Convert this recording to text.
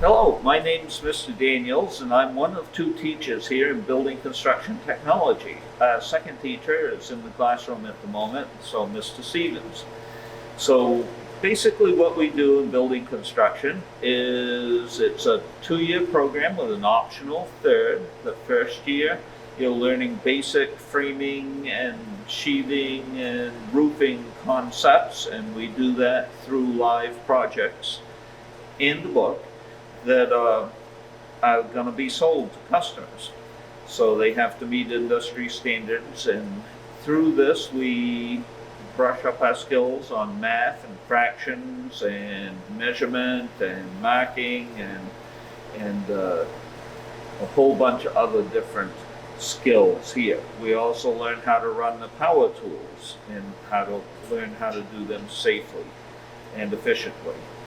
Hello, my name's Mr. Daniels, and I'm one of two teachers here in Building Construction Technology. Our second teacher is in the classroom at the moment, so Mr. Stevens. So basically what we do in building construction is it's a 2-year program with an optional third. The first year you're learning basic framing and sheathing and roofing concepts, and we do that through live projects in the book that are going to be sold to customers. So they have to meet industry standards, and through this we brush up our skills on math and fractions and measurement and marking and a whole bunch of other different skills here. We also learn how to run the power tools and how to learn how to do them safely and efficiently.